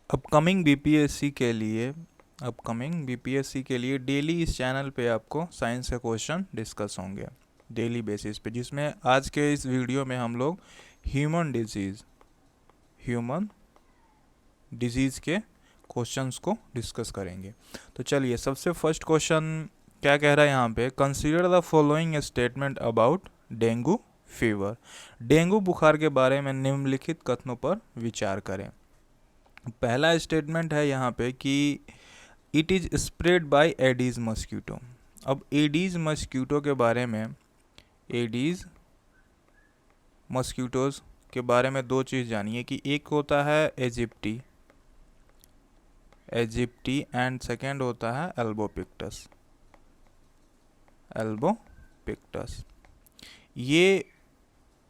Upcoming BPSC के लिए daily इस चैनल पे आपको साइंस के क्वेश्चन डिस्कस होंगे डेली बेसिस पे, जिसमें आज के इस वीडियो में हम लोग ह्यूमन डिजीज़ के क्वेश्चंस को डिस्कस करेंगे। तो चलिए, सबसे फर्स्ट क्वेश्चन क्या कह रहा है यहाँ पे, consider the following statement about dengue fever. Dengue बुखार के बारे में निम्नलिखित कथनों पर विचार करें। पहला स्टेटमेंट है यहाँ पे कि it is spread by Aedes mosquito. अब एडीज मस्क्यूटो के बारे में, एडीज मस्क्यूटोज के बारे में दो चीज़ जानिए कि एक होता है इजिप्टी एंड सेकेंड होता है एल्बोपिक्टस। ये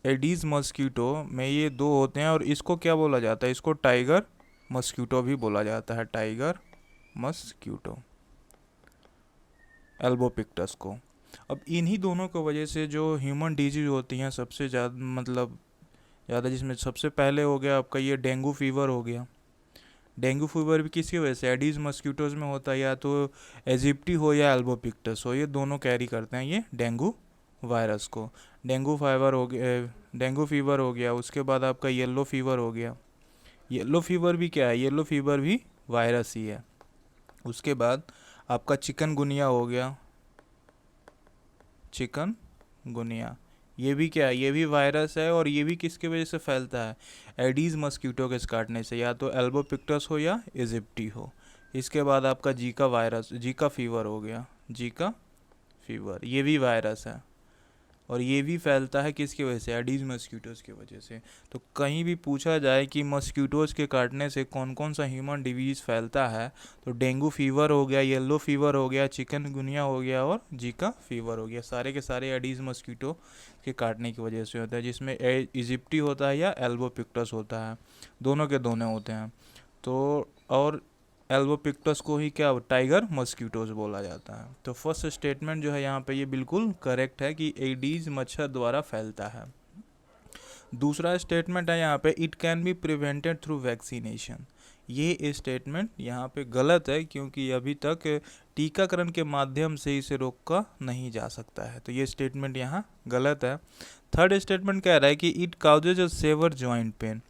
एडीज मस्क्यूटो में ये दो होते हैं और इसको क्या बोला जाता है, इसको टाइगर मस्क्यूटो भी बोला जाता है, टाइगर मस्क्यूटो, एल्बोपिक्टस को। अब इन्हीं दोनों की वजह से जो ह्यूमन डिजीज होती हैं सबसे ज़्यादा जिसमें सबसे पहले हो गया आपका ये डेंगू फीवर हो गया। डेंगू फीवर भी किसी वजह से एडीज मस्क्यूटोज में होता है, या तो एजिप्टी हो या एल्बोपिक्टस हो, ये दोनों कैरी करते हैं ये डेंगू वायरस को। डेंगू फीवर हो गया, उसके बाद आपका येलो फीवर हो गया। येलो फीवर भी क्या है, येलो फीवर भी वायरस ही है। उसके बाद आपका चिकनगुनिया हो गया, चिकनगुनिया ये भी क्या है, ये भी वायरस है और ये भी किसकी वजह से फैलता है, एडीज मस्क्यूटो के काटने से, या तो एल्बोपिक्टस हो या इजिप्टी हो। इसके बाद आपका जीका फीवर हो गया, जीका फीवर ये भी वायरस है और ये भी फैलता है किसकी वजह से, एडीज मस्क्यूटोज की वजह से। तो कहीं भी पूछा जाए कि मस्क्यूटोज के काटने से कौन कौन सा ह्यूमन डिजीज फैलता है, तो डेंगू फीवर हो गया, येलो फीवर हो गया, चिकनगुनिया हो गया और जीका फीवर हो गया। सारे के सारे एडीज मस्क्यूटो के काटने की वजह से होता है, जिसमें इजिप्टी होता है या एल्बोपिक्टस होता है, दोनों के दोनों होते हैं। तो और एल्बोपिक्टस को ही क्या टाइगर मस्क्यूटोज बोला जाता है। तो फर्स्ट स्टेटमेंट जो है यहाँ पे ये बिल्कुल करेक्ट है कि एडीज मच्छर द्वारा फैलता है। दूसरा स्टेटमेंट है यहाँ पे, it can be prevented through vaccination. ये स्टेटमेंट यहाँ पे गलत है क्योंकि अभी तक टीकाकरण के माध्यम से इसे रोका नहीं जा सकता है। तो ये स्टेटमेंट यहाँ गलत है। थर्ड स्टेटमेंट कह रहा है कि it causes a severe joint pain.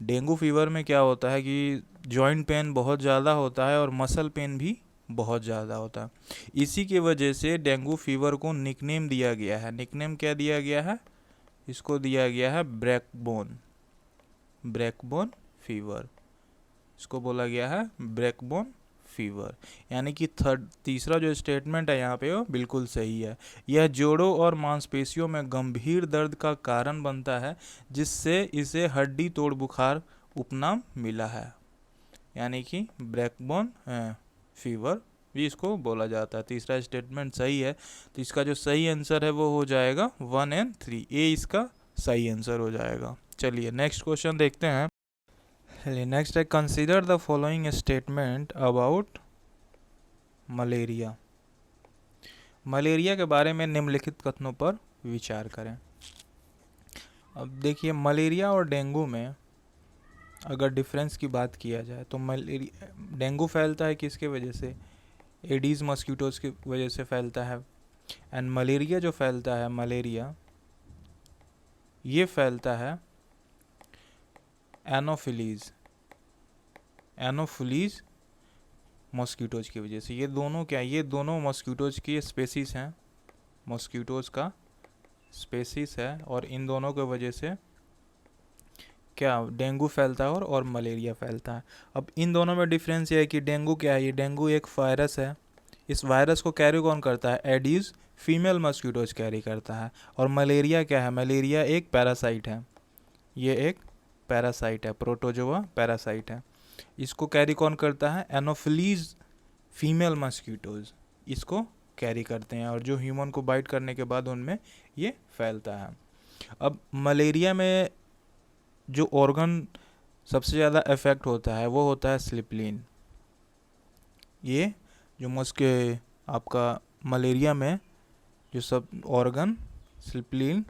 Dengue fever में क्या होता है कि जॉइंट पेन बहुत ज़्यादा होता है और मसल पेन भी बहुत ज़्यादा होता है। इसी की वजह से डेंगू फीवर को निकनेम दिया गया है। निकनेम क्या दिया गया है, इसको दिया गया है ब्रैकबोन फीवर। इसको बोला गया है ब्रैकबोन फीवर। यानी कि तीसरा जो स्टेटमेंट है यहाँ पे वो बिल्कुल सही है। यह जोड़ों और मांसपेशियों में गंभीर दर्द का कारण बनता है, जिससे इसे हड्डी तोड़ बुखार उपनाम मिला है। यानी कि ब्रैकबोन फीवर भी इसको बोला जाता है। तीसरा स्टेटमेंट सही है, तो इसका जो सही आंसर है वो हो जाएगा 1 और 3, ए इसका सही आंसर हो जाएगा। चलिए नेक्स्ट क्वेश्चन देखते हैं। नेक्स्ट है, consider the following statement about malaria. Malaria के बारे में निम्नलिखित कथनों पर विचार करें। अब देखिए, मलेरिया और डेंगू में अगर डिफरेंस की बात किया जाए तो डेंगू फैलता है किसके वजह से, एडीज मस्क्यूटोज की वजह से फैलता है। एंड मलेरिया जो फैलता है, मलेरिया ये फैलता है एनोफिलीज मॉस्किटोज की वजह से। ये दोनों क्या, ये दोनों मॉस्किटोज की स्पेसीज हैं, मॉस्किटोज का स्पेसीज है, और इन दोनों की वजह से क्या डेंगू फैलता है और मलेरिया फैलता है। अब इन दोनों में डिफरेंस ये है कि डेंगू क्या है, ये डेंगू एक वायरस है। इस वायरस को कैरी कौन करता है, एडीज फीमेल मॉस्किटोज कैरी करता है। और मलेरिया क्या है, मलेरिया एक पैरासाइट है, ये एक पैरासाइट है, प्रोटोजोआ पैरासाइट है। इसको कैरी कौन करता है, एनोफिलीज फीमेल मॉस्किटोज इसको कैरी करते हैं, और जो ह्यूमन को बाइट करने के बाद उनमें ये फैलता है। अब मलेरिया में जो ऑर्गन सबसे ज़्यादा इफेक्ट होता है वो होता है स्लिपलिन। ये जो आपका मलेरिया में जो सब ऑर्गन स्लिपलिन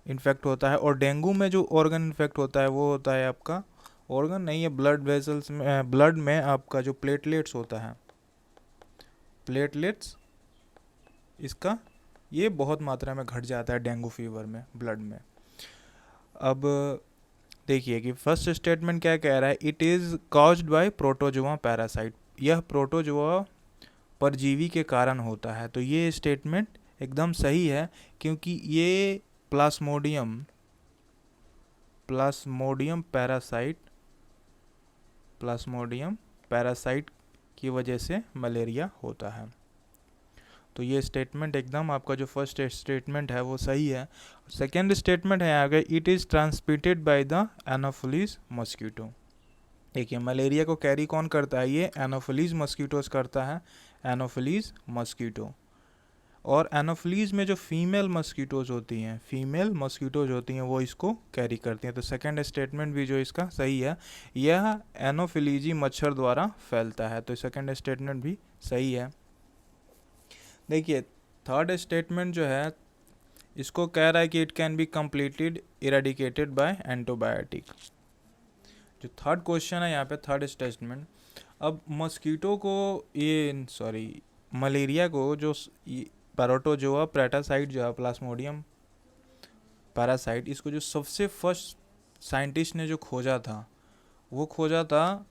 इन्फेक्ट होता है, और डेंगू में जो ऑर्गन इन्फेक्ट होता है वो होता है आपका ऑर्गन नहीं है, ब्लड वेसल्स में, ब्लड में आपका जो प्लेटलेट्स होता है, प्लेटलेट्स इसका ये बहुत मात्रा में घट जाता है डेंगू फीवर में ब्लड में। अब देखिए कि फर्स्ट स्टेटमेंट क्या कह रहा है, it is caused by protozoa parasite, यह प्रोटोजोआ परजीवी के कारण होता है। तो ये स्टेटमेंट एकदम सही है, क्योंकि ये प्लाज्मोडियम पैरासाइट की वजह से मलेरिया होता है। तो ये स्टेटमेंट एकदम आपका जो फर्स्ट स्टेटमेंट है वो सही है। सेकेंड स्टेटमेंट है आगे, it is transmitted by the anopheles mosquito. देखिए मलेरिया को कैरी कौन करता है, ये एनोफिलीज मस्कीटोस करता है, एनोफिलीज मस्कीटो। और एनोफिलीज में जो फीमेल मस्कीटोज होती हैं वो इसको कैरी करती हैं। तो सेकंड स्टेटमेंट भी जो इसका सही है, यह एनोफिलीजी मच्छर द्वारा फैलता है। तो सेकंड स्टेटमेंट भी सही है। देखिए थर्ड स्टेटमेंट जो है इसको कह रहा है कि it can be completed eradicated by antibiotic. जो थर्ड क्वेश्चन है यहाँ पे, थर्ड स्टेटमेंट, अब मस्कीटो को मलेरिया को जो प्रोटोजोआ पैरासाइट जो है, प्लाज्मोडियम पैरासाइट, इसको जो सबसे फर्स्ट साइंटिस्ट ने जो खोजा था, वो खोजा था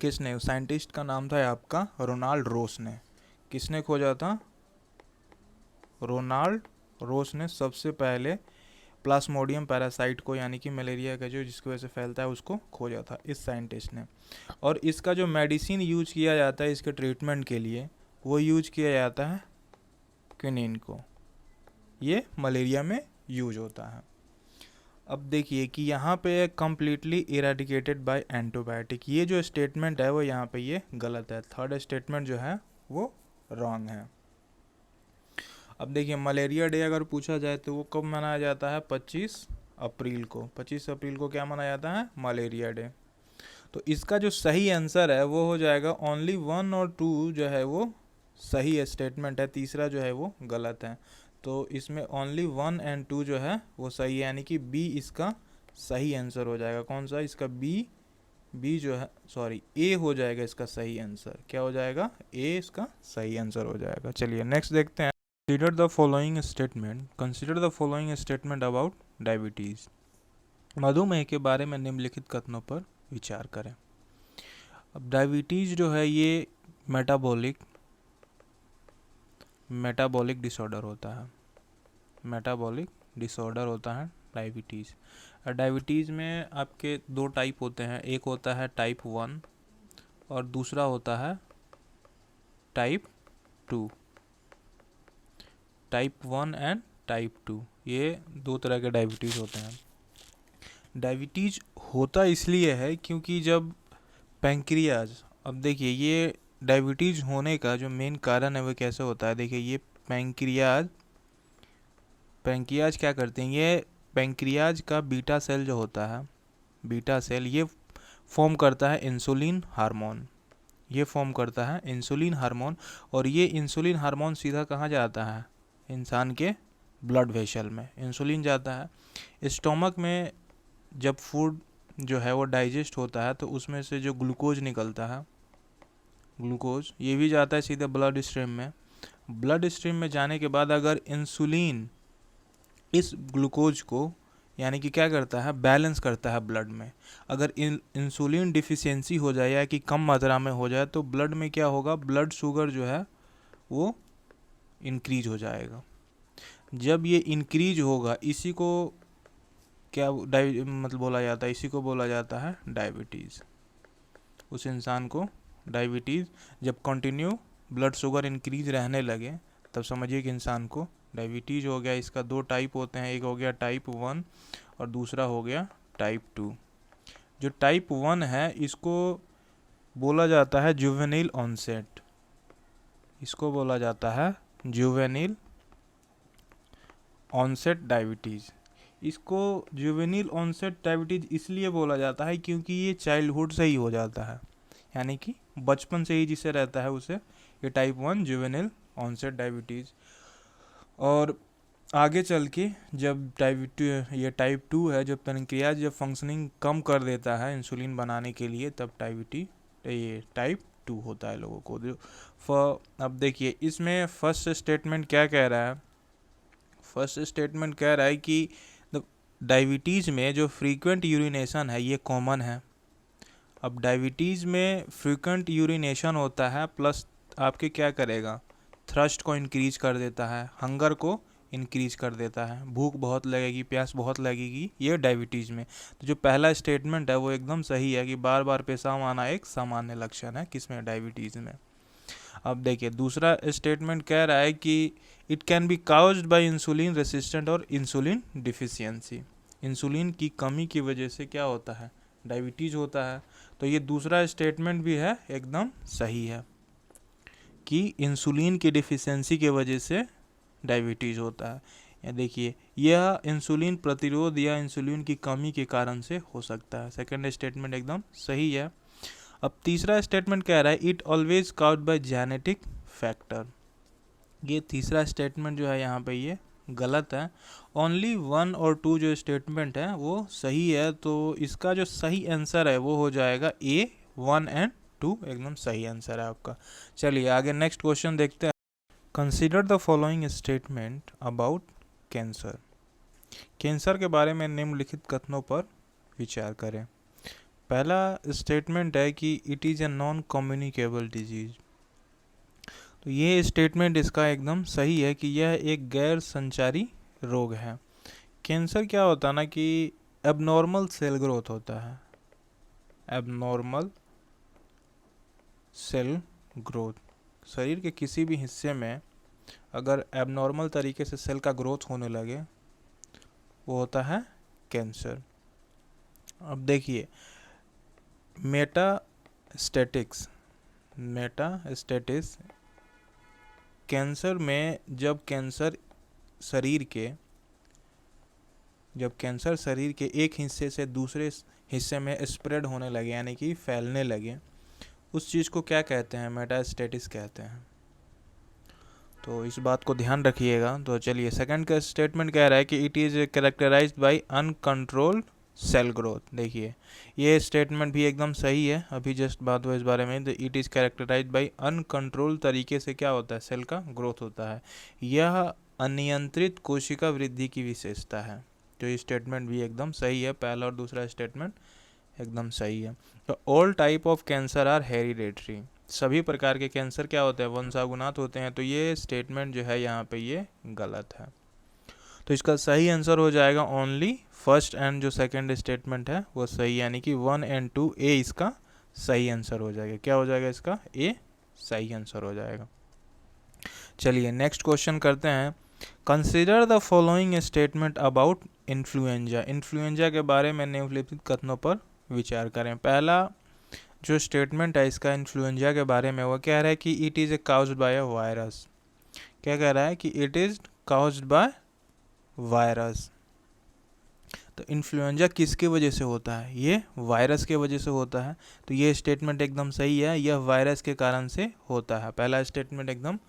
किसने, साइंटिस्ट का नाम था आपका रोनाल्ड रोस ने। किसने खोजा था, रोनाल्ड रोस ने सबसे पहले प्लाज्मोडियम पैरासाइट को, यानी कि मलेरिया का जो जिसकी वजह से फैलता है, उसको खोजा था इस साइंटिस्ट ने। और इसका जो मेडिसिन यूज किया जाता है इसके ट्रीटमेंट के लिए, वो यूज किया जाता है क्विनीन को, ये मलेरिया में यूज होता है। अब देखिए कि यहाँ पे कम्प्लीटली इरेडिकेटेड बाय एंटीबायोटिक, ये जो स्टेटमेंट है वो यहाँ पे ये गलत है। थर्ड स्टेटमेंट जो है वो रॉन्ग है। अब देखिए मलेरिया डे अगर पूछा जाए तो वो कब मनाया जाता है, 25 अप्रैल को। 25 अप्रैल को क्या मनाया जाता है, मलेरिया डे। तो इसका जो सही आंसर है वो हो जाएगा ओनली 1 और 2 जो है वो सही स्टेटमेंट है, तीसरा जो है वो गलत है। तो इसमें ओनली 1 और 2 जो है वो सही है, यानी कि बी इसका सही आंसर हो जाएगा। कौन सा, इसका बी जो है, ए हो जाएगा इसका सही आंसर। क्या हो जाएगा, ए इसका सही आंसर हो जाएगा। चलिए नेक्स्ट देखते हैं। Consider the following statement about diabetes. मधुमेह के बारे में निम्नलिखित कथनों पर विचार करें। अब डायबिटीज़ जो है ये मेटाबॉलिक डिसऑर्डर होता है डायबिटीज़। डायबिटीज़ में आपके दो टाइप होते हैं, एक होता है टाइप 1 और दूसरा होता है टाइप 2। टाइप 1 एंड टाइप 2, ये दो तरह के डायबिटीज़ होते हैं। डायबिटीज़ होता इसलिए है क्योंकि जब पैंक्रियाज, अब देखिए ये डायबिटीज़ होने का जो मेन कारण है वो कैसे होता है, देखिए ये पैंक्रियाज क्या करते हैं, ये पैंक्रियाज का बीटा सेल जो होता है, बीटा सेल ये फॉर्म करता है इंसुलिन हार्मोन, और ये इंसुलिन हार्मोन सीधा कहाँ जाता है, इंसान के ब्लड वेसल में इंसुलिन जाता है। स्टोमक में जब फूड जो है वो डाइजेस्ट होता है तो उसमें से जो ग्लूकोज निकलता है, ये भी जाता है सीधे ब्लड स्ट्रीम में जाने के बाद अगर इंसुलिन इस ग्लूकोज को यानी कि क्या करता है, बैलेंस करता है ब्लड में। अगर इंसुलिन डिफिशियंसी हो जाए या कि कम मात्रा में हो जाए तो ब्लड में क्या होगा, ब्लड शुगर जो है वो इंक्रीज हो जाएगा। जब ये इंक्रीज होगा इसी को क्या बोला जाता है, इसी को बोला जाता है डायबिटीज़। उस इंसान को डायबिटीज़ जब कंटिन्यू ब्लड शुगर इंक्रीज रहने लगे तब समझिए कि इंसान को डायबिटीज़ हो गया। इसका दो टाइप होते हैं, एक हो गया टाइप 1 और दूसरा हो गया टाइप 2। जो टाइप 1 है इसको बोला जाता है जुवेनिल ऑनसेट, डायबिटीज़। इसको जुवेनिल ऑनसेट डायबिटीज़ इसलिए बोला जाता है क्योंकि ये चाइल्डहुड से ही हो जाता है, यानी कि बचपन से ही जिसे रहता है उसे ये टाइप 1 जुवेनिल ऑनसेट डायबिटीज़। और आगे चल के जब टाइप 2 है, जब पेनक्रियाज जब फंक्शनिंग कम कर देता है इंसुलिन बनाने के लिए, तब ये टाइप 2 होता है लोगों को। जो अब देखिए इसमें फर्स्ट स्टेटमेंट क्या कह रहा है। फर्स्ट स्टेटमेंट कह रहा है कि डायबिटीज़ में जो फ्रीक्वेंट यूरिनेशन है ये कॉमन है। अब डायबिटीज़ में फ्रीक्वेंट यूरिनेशन होता है, प्लस आपके क्या करेगा, थ्रस्ट को इंक्रीज कर देता है, हंगर को इंक्रीज कर देता है, भूख बहुत लगेगी, प्यास बहुत लगेगी, ये डायबिटीज़ में। तो जो पहला स्टेटमेंट है वो एकदम सही है कि बार बार पेशाब आना एक सामान्य लक्षण है, किसमें, डायबिटीज़ में। अब देखिए दूसरा स्टेटमेंट कह रहा है कि it can B caused bye insulin resistant और इंसुलिन डिफिशियंसी। इंसुलिन की कमी की वजह से क्या होता है, डायबिटीज़ होता है। तो ये दूसरा स्टेटमेंट भी है एकदम सही है कि इंसुलिन की डिफिशियंसी की वजह से डायबिटीज़ होता है। या देखिए यह इंसुलिन प्रतिरोध या इंसुलिन की कमी के कारण से हो सकता है। सेकंड स्टेटमेंट एकदम सही है। अब तीसरा स्टेटमेंट कह रहा है it always caused bye genetic factor. ये तीसरा स्टेटमेंट जो है यहाँ पे ये गलत है। ओनली 1 और 2 जो स्टेटमेंट है वो सही है। तो इसका जो सही आंसर है वो हो जाएगा ए, 1 एंड 2 एकदम सही आंसर है आपका। चलिए आगे नेक्स्ट क्वेश्चन देखते हैं। Consider the following statement about cancer. Cancer के बारे में निम्नलिखित कथनों पर विचार करें। पहला स्टेटमेंट है कि it is a non communicable disease. तो ये स्टेटमेंट इसका एकदम सही है कि यह एक गैर संचारी रोग है। कैंसर क्या होता है ना कि एबनॉर्मल सेल ग्रोथ होता है, एबनॉर्मल सेल ग्रोथ। शरीर के किसी भी हिस्से में अगर एबनॉर्मल तरीके से सेल का ग्रोथ होने लगे वो होता है कैंसर। अब देखिए मेटास्टेटिक्स कैंसर में जब कैंसर शरीर के एक हिस्से से दूसरे हिस्से में स्प्रेड होने लगे, यानी कि फैलने लगे, उस चीज़ को क्या कहते हैं, मेटास्टेटिस कहते हैं। तो इस बात को ध्यान रखिएगा। तो चलिए सेकंड का स्टेटमेंट कह रहा है कि it is characterised by uncontrolled cell growth. देखिए ये स्टेटमेंट भी एकदम सही है, अभी जस्ट बात हुआ इस बारे में। It is characterised by uncontrolled तरीके से क्या होता है, सेल का ग्रोथ होता है। यह अनियंत्रित कोशिका वृद्धि की विशेषता है। तो ये स्टेटमेंट भी एकदम सही है, पहला और दूसरा स्टेटमेंट एकदम सही है। तो all type of cancer are hereditary. सभी प्रकार के कैंसर क्या होते हैं, वंशानुगत होते हैं। तो ये स्टेटमेंट जो है यहाँ पे ये गलत है। तो इसका सही आंसर हो जाएगा ओनली फर्स्ट एंड जो सेकंड स्टेटमेंट है वो सही, यानी कि 1 एंड 2 ए इसका सही आंसर हो जाएगा। क्या हो जाएगा इसका, ए सही आंसर हो जाएगा। चलिए नेक्स्ट क्वेश्चन करते हैं। Consider the following statement about influenza. Influenza के बारे में निम्नलिखित कथनों पर विचार करें। पहला जो स्टेटमेंट है इसका इन्फ्लुएंजा के बारे में, वो कह रहा है कि it is a caused bye a virus. क्या कह रहा है कि it is caused by virus. तो इन्फ्लुएंजा किसकी वजह से होता है, ये वायरस के वजह से होता है। तो ये स्टेटमेंट एकदम सही है, यह वायरस के कारण से होता है। पहला स्टेटमेंट एकदम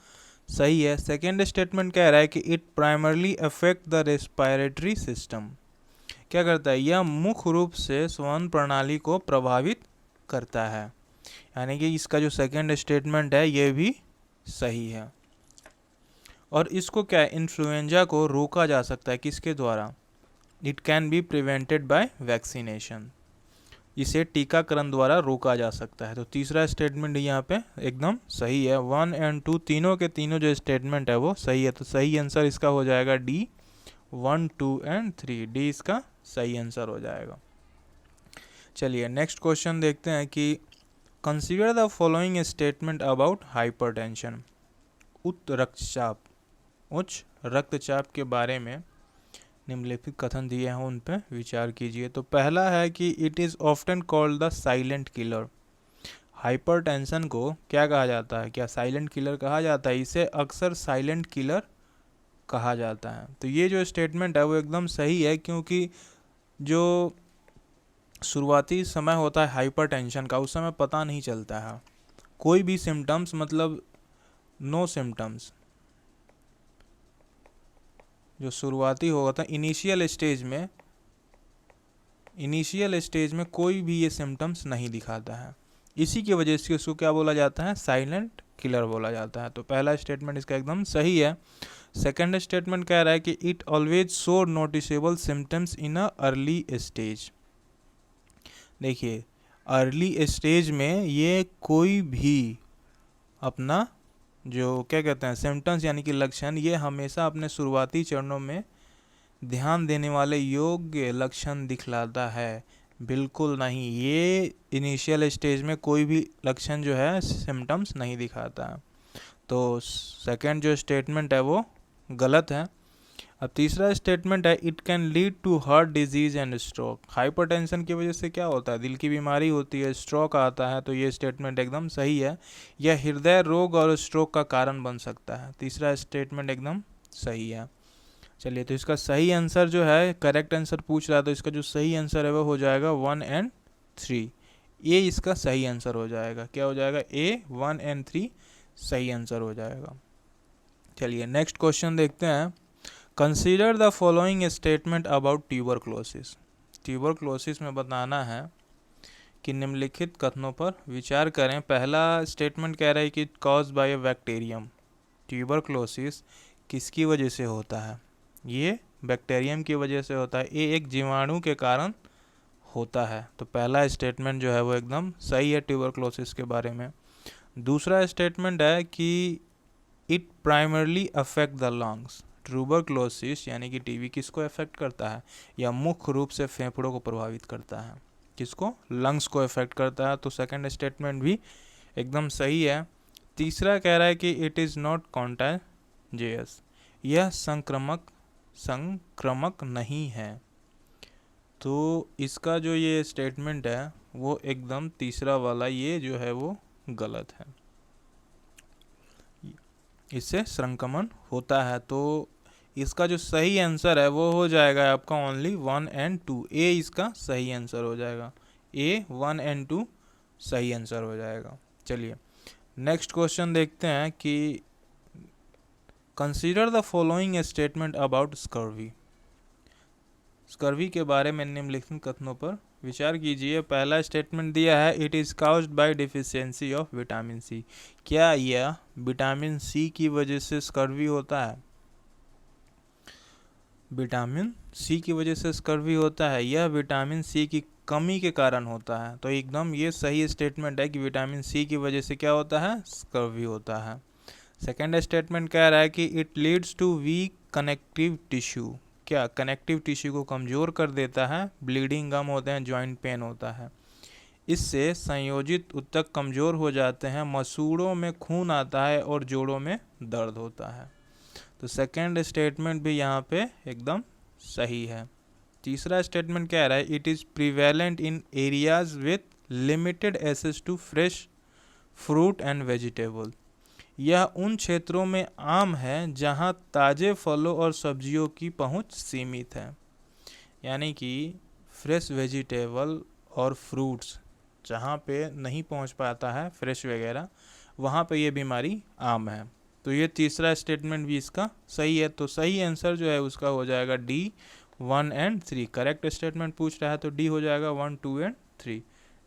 सही है। सेकेंड स्टेटमेंट कह रहा है कि it primarily affect the respiratory system. क्या करता है, यह मुख्य रूप से श्वसन प्रणाली को प्रभावित करता है, यानी कि इसका जो सेकेंड स्टेटमेंट है ये भी सही है। और इसको क्या है, इन्फ्लुएंजा को रोका जा सकता है किसके द्वारा, it can be prevented by vaccination. इसे टीकाकरण द्वारा रोका जा सकता है। तो तीसरा स्टेटमेंट यहाँ पे एकदम सही है। 1 एंड 2 तीनों के तीनों जो स्टेटमेंट है वो सही है। तो सही आंसर इसका हो जाएगा डी, 1, 2 एंड 3, डी इसका सही आंसर हो जाएगा। चलिए नेक्स्ट क्वेश्चन देखते हैं कि consider the following statement about hypertension. उच्च रक्तचाप के बारे में निम्नलिखित कथन दिए हैं, उन पर विचार कीजिए। तो पहला है कि it is often called the silent killer. Hypertension को क्या कहा जाता है, क्या साइलेंट किलर कहा जाता है, इसे अक्सर साइलेंट किलर कहा जाता है। तो ये जो स्टेटमेंट है वो एकदम सही है, क्योंकि जो शुरुआती समय होता है हाइपरटेंशन का, उस समय पता नहीं चलता है कोई भी सिम्टम्स, मतलब नो सिम्टम्स, जो शुरुआती होगा था इनिशियल स्टेज में कोई भी ये सिम्टम्स नहीं दिखाता है, इसी की वजह से उसको क्या बोला जाता है, साइलेंट किलर बोला जाता है। तो पहला स्टेटमेंट इसका एकदम सही है। सेकंड स्टेटमेंट कह रहा है कि it always show noticeable symptoms in a early stage. देखिए अर्ली स्टेज में ये कोई भी अपना जो क्या कहते हैं सिम्टम्स यानी कि लक्षण, ये हमेशा अपने शुरुआती चरणों में ध्यान देने वाले योग्य लक्षण दिखलाता है। बिल्कुल नहीं, ये इनिशियल स्टेज में कोई भी लक्षण जो है सिम्टम्स नहीं दिखाता है। तो सेकंड जो स्टेटमेंट है वो गलत है। अब तीसरा स्टेटमेंट है it can lead to heart disease and stroke. Hypertension की वजह से क्या होता है, दिल की बीमारी होती है, स्ट्रोक आता है। तो ये स्टेटमेंट एकदम सही है, यह हृदय रोग और स्ट्रोक का कारण बन सकता है। तीसरा स्टेटमेंट एकदम सही है। चलिए, तो इसका सही आंसर जो है, करेक्ट आंसर पूछ रहा है तो इसका जो सही आंसर है वो हो जाएगा 1 और 3। ये इसका सही आंसर हो जाएगा। क्या हो जाएगा, ए 1 और 3 सही आंसर हो जाएगा। चलिए नेक्स्ट क्वेश्चन देखते हैं। Consider the following statement about tuberculosis. Tuberculosis में बताना है कि निम्नलिखित कथनों पर विचार करें। पहला स्टेटमेंट कह रहा है कि cause by A bacterium. Tuberculosis किसकी वजह से होता है, ये बैक्टीरियम की वजह से होता है, ये एक जीवाणु के कारण होता है। तो पहला स्टेटमेंट जो है वो एकदम सही है ट्यूबरक्लोसिस के बारे में। दूसरा स्टेटमेंट है कि it primarily affect the lungs. Tuberculosis यानी कि टीबी किसको अफेक्ट करता है, या मुख्य रूप से फेफड़ों को प्रभावित करता है। किसको, लंग्स को अफेक्ट करता है। तो सेकंड स्टेटमेंट भी एकदम सही है। तीसरा कह रहा है कि इट इज़ नॉट कॉन्टाजियस, यह संक्रमक नहीं है। तो इसका जो ये स्टेटमेंट है वो एकदम तीसरा वाला ये जो है वो गलत है, इससे संक्रमण होता है। तो इसका जो सही आंसर है वो हो जाएगा आपका ओनली 1 और 2। ए इसका सही आंसर हो जाएगा, ए 1 और 2 सही आंसर हो जाएगा। चलिए नेक्स्ट क्वेश्चन देखते हैं कि consider the following statement about scurvy. Scurvy के बारे में निम्नलिखित कथनों पर विचार कीजिए। पहला स्टेटमेंट दिया है it is caused by deficiency of vitamin C. क्या यह विटामिन सी की वजह से स्कर्वी होता है, विटामिन सी की वजह से स्कर्वी होता है, यह विटामिन सी की कमी के कारण होता है। तो एकदम ये सही स्टेटमेंट है कि विटामिन सी की वजह से क्या होता है, स्कर्वी होता है। सेकेंड स्टेटमेंट कह रहा है कि it leads to weak connective tissue. क्या कनेक्टिव टिश्यू को कमज़ोर कर देता है, ब्लीडिंग गम होते हैं, जॉइंट पेन होता है। इससे संयोजित ऊतक कमज़ोर हो जाते हैं, मसूड़ों में खून आता है और जोड़ों में दर्द होता है। तो सेकेंड स्टेटमेंट भी यहाँ पे एकदम सही है। तीसरा स्टेटमेंट कह रहा है it is prevalent in areas with limited access to fresh fruit and vegetable. यह उन क्षेत्रों में आम है जहां ताज़े फलों और सब्जियों की पहुंच सीमित है। यानी कि फ्रेश वेजिटेबल और फ्रूट्स जहां पे नहीं पहुंच पाता है फ्रेश वगैरह, वहां पे ये बीमारी आम है। तो ये तीसरा स्टेटमेंट भी इसका सही है। तो सही आंसर जो है उसका हो जाएगा डी 1 और 3। करेक्ट स्टेटमेंट पूछ रहा है तो डी हो जाएगा 1, 2 और 3।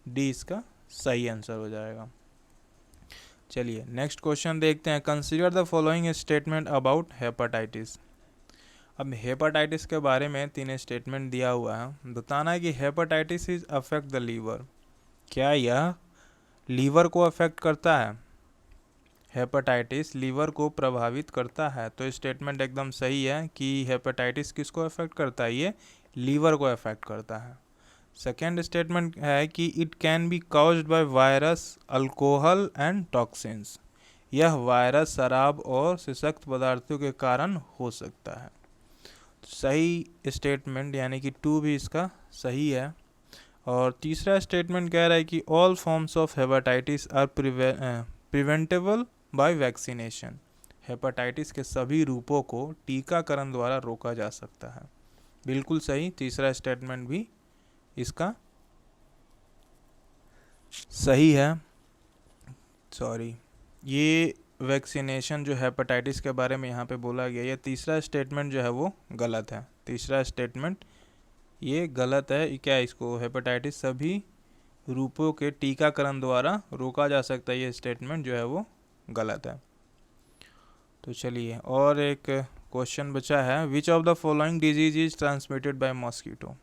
डी इसका सही आंसर हो जाएगा। चलिए नेक्स्ट क्वेश्चन देखते हैं। Consider the following statement about hepatitis. अब हेपेटाइटिस के बारे में 3 स्टेटमेंट दिया हुआ है। बताना है कि hepatitis is affect the liver. क्या यह लीवर को अफेक्ट करता है, हेपेटाइटिस लीवर को प्रभावित करता है। तो स्टेटमेंट एकदम सही है कि हेपेटाइटिस किसको अफेक्ट करता है, ये लीवर को अफेक्ट करता है। सेकेंड स्टेटमेंट है कि it can B caused by virus, alcohol and toxins. यह वायरस, शराब और सशक्त पदार्थों के कारण हो सकता है। सही स्टेटमेंट यानी कि 2 भी इसका सही है। और तीसरा स्टेटमेंट कह रहा है कि all forms of hepatitis are preventable by vaccination. Hepatitis के सभी रूपों को टीकाकरण द्वारा रोका जा सकता है। बिल्कुल सही, तीसरा स्टेटमेंट भी इसका सही है। सॉरी, ये वैक्सीनेशन जो हेपेटाइटिस के बारे में यहाँ पे बोला गया, ये तीसरा स्टेटमेंट जो है वो गलत है। तीसरा स्टेटमेंट ये गलत है। क्या है, इसको हेपेटाइटिस सभी रूपों के टीकाकरण द्वारा रोका जा सकता है, ये स्टेटमेंट जो है वो गलत है। तो चलिए और एक क्वेश्चन बचा है, which of the following disease is transmitted by mosquito.